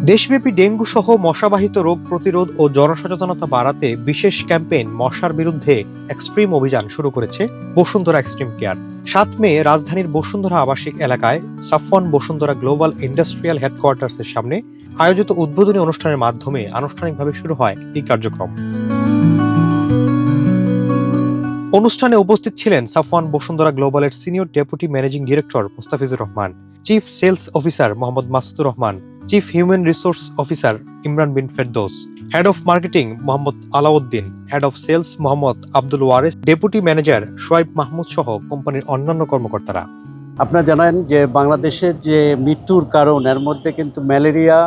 দেশব্যাপী ডেঙ্গু সহ মশাবাহিত রোগ প্রতিরোধ ও জনসচেতনতা বাড়াতে বিশেষ ক্যাম্পেইন মশার বিরুদ্ধে এক্সট্রিম অভিযান শুরু করেছে বসুন্ধরা এক্সট্রিম কেয়ার। ৭ মে রাজধানীর বসুন্ধরা আবাসিক এলাকায় সাফওয়ান বসুন্ধরা গ্লোবাল ইন্ডাস্ট্রিয়াল হেডকোয়ার্টার্সের সামনে আয়োজিত উদ্বোধনী অনুষ্ঠানের মাধ্যমে আনুষ্ঠানিকভাবে শুরু হয় এই কার্যক্রম। অনুষ্ঠানে উপস্থিত ছিলেন সাফওয়ান বসুন্ধরা গ্লোবালের senior deputy managing director Mustafizur Rahman, chief sales officer Mohammad Masudur Rahman, chief human resource officer Imran bin Ferdous, head of marketing Mohammad Alauddin, head of sales Mohammad Abdul Waris, deputy manager Shoaib Mahmud সহ কোম্পানির অন্যান্য কর্মকর্তারা। আপনারা জানেন যে বাংলাদেশের যে মৃত্যুর কারণ এর মধ্যে কিন্তু ম্যালেরিয়া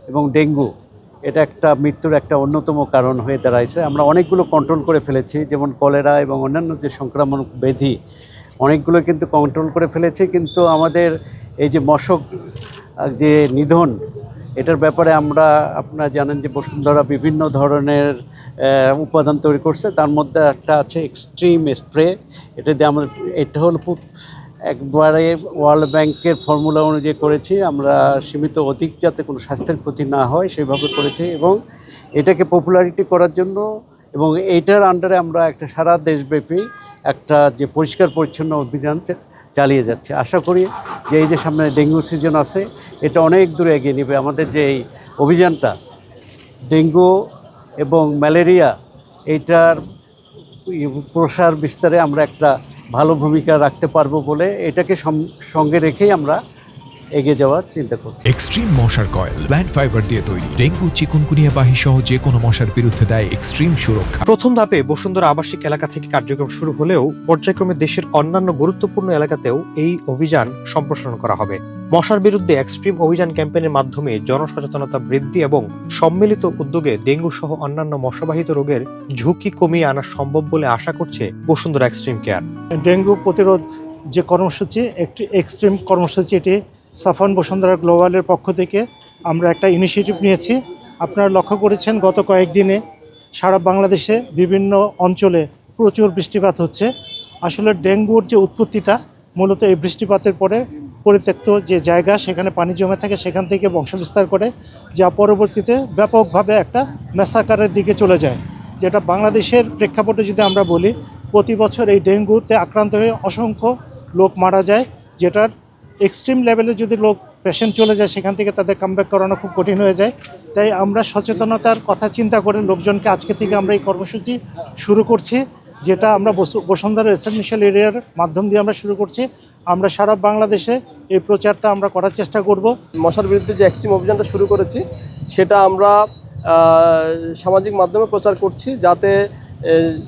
এবং ডেঙ্গু এটা একটা মৃত্যুর একটা অন্যতম কারণ হয়ে দাঁড়াইছে। আমরা অনেকগুলো কন্ট্রোল করে ফেলেছি, যেমন কলেরা এবং অন্যান্য যে সংক্রামক ব্যাধি অনেকগুলো কিন্তু কন্ট্রোল করে ফেলেছি, কিন্তু আমাদের এই যে মশক যে নিধন এটার ব্যাপারে আপনারা জানেন যে বসুন্ধরা বিভিন্ন ধরনের উপাদান তৈরি করছে। তার মধ্যে একটা আছে এক্সট্রিম স্প্রে। এটা হলো একবারে ওয়ার্ল্ড ব্যাংকের ফর্মুলা অনুযায়ী করেছি। আমরা সীমিত অধিক যাতে কোনো স্বাস্থ্যের ক্ষতি না হয় সেভাবে করেছি, এবং এটাকে পপুলারিটি করার জন্য এবং এইটার আন্ডারে আমরা একটা সারা দেশব্যাপী একটা যে পরিষ্কার পরিচ্ছন্ন অভিযান চালিয়ে যাচ্ছে। আশা করি যে এই যে সামনে ডেঙ্গু সিজন আছে এটা অনেক দূরে এগিয়ে নেবে আমাদের যে এই অভিযানটা। ডেঙ্গু এবং ম্যালেরিয়া এইটার প্রসার বিস্তারে আমরা একটা ভালো ভূমিকা রাখতে পারবো বলে এটাকে সঙ্গে রেখেই আমরা এগিয়ে যাওয়ার চিন্তা করছি। এক্সট্রিম মশার কয়েল প্ল্যান্ট ফাইবার দিয়ে তৈরি, ডেঙ্গু চিকুনগুনিয়া বাহি সহ যে কোনো মশার বিরুদ্ধে দেয় এক্সট্রিম সুরক্ষা। প্রথম ধাপে বসুন্ধরা আবাসিক এলাকা থেকে কার্যক্রম শুরু হলেও পর্যায়ক্রমে দেশের অন্যান্য গুরুত্বপূর্ণ এলাকাতেও এই অভিযান সম্প্রসারণ করা হবে। মশার বিরুদ্ধে এক্সট্রিম অভিযান ক্যাম্পেইনের মাধ্যমে জনসচেতনতা বৃদ্ধি এবং সম্মিলিত উদ্যোগে ডেঙ্গু সহ অন্যান্য মশাবাহিত রোগের ঝুঁকি কমিয়ে আনা সম্ভব বলে আশা করছে বসুন্ধরা এক্সট্রিম কেয়ার। ডেঙ্গু প্রতিরোধ যে কর্মসূচি, একটি এক্সট্রিম কর্মসূচি, এটি সাফওয়ান বসুন্ধরা গ্লোবালের পক্ষ থেকে আমরা একটা ইনিশিয়েটিভ নিয়েছি। আপনারা লক্ষ্য করেছেন গত কয়েকদিনে সারা বাংলাদেশে বিভিন্ন অঞ্চলে প্রচুর বৃষ্টিপাত হচ্ছে। আসলে ডেঙ্গুর যে উৎপত্তিটা মূলত এই বৃষ্টিপাতের পরে পরিত্যক্ত যে জায়গা সেখানে পানি জমে থাকে, সেখান থেকে বংশবিস্তার করে, যা পরবর্তীতে ব্যাপকভাবে একটা ম্যাসাকারের দিকে চলে যায়। যেটা বাংলাদেশের প্রেক্ষাপটে যদি আমরা বলি, প্রতি বছর এই ডেঙ্গুতে আক্রান্ত হয়ে অসংখ্য লোক মারা যায়, যেটার এক্সট্রিম লেভেলে যদি পেশেন্ট চলে যায় সেখান থেকে তাদের কামব্যাক করানো খুব কঠিন হয়ে যায়। তাই আমরা সচেতনতার কথা চিন্তা করে লোকজনকে আজকে থেকে আমরা এই কর্মসূচি শুরু করছি, যেটা আমরা বসুন্ধরা রেসিডেন্সিয়াল এরিয়ার মাধ্যম দিয়ে আমরা শুরু করছি। আমরা সারা বাংলাদেশে এই প্রচারটা আমরা করার চেষ্টা করব। মশার বিরুদ্ধে যে এক্সট্রিম অভিযানটা শুরু করেছি সেটা আমরা সামাজিক মাধ্যমে প্রচার করছি, যাতে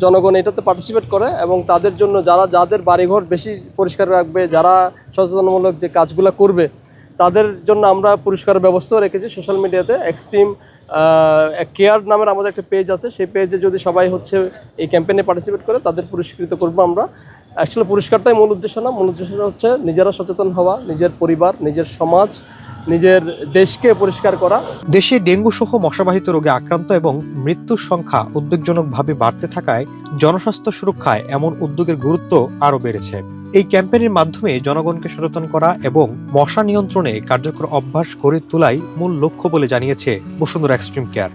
জনগণ এটাতে পার্টিসিপেট করে এবং তাদের জন্য যাদের বাড়িঘর বেশি পরিষ্কার রাখবে, যারা সচেতনমূলক যে কাজগুলো করবে তাদের জন্য আমরা পুরস্কারের ব্যবস্থাও রেখেছি সোশ্যাল মিডিয়াতে। এক্সট্রিম কেয়ার নামের আমাদের একটা পেজ আছে, সেই পেজে যদি সবাই এই ক্যাম্পেইনে পার্টিসিপেট করে তাদের পুরস্কৃত করবো আমরা। অ্যাকচুয়ালি পুরস্কারটাই মূল উদ্দেশ্য না, মূল উদ্দেশ্যটা হচ্ছে নিজেরা সচেতন হওয়া, নিজের পরিবার, নিজের সমাজ, নিজের দেশকে পরিষ্কার করা। দেশে ডেঙ্গু সহ মশাবাহিত রোগে আক্রান্ত এবং মৃত্যুর সংখ্যা উদ্বেগজনকভাবে বাড়তে থাকায় জনস্বাস্থ্য সুরক্ষায় এমন উদ্যোগের গুরুত্ব আরও বেড়েছে। এই ক্যাম্পেইনের মাধ্যমে জনগণকে সচেতন করা এবং মশা নিয়ন্ত্রণে কার্যকর অভ্যাস গড়ে তোলাই মূল লক্ষ্য বলে জানিয়েছে বসুন্ধরা এক্সট্রিম কেয়ার।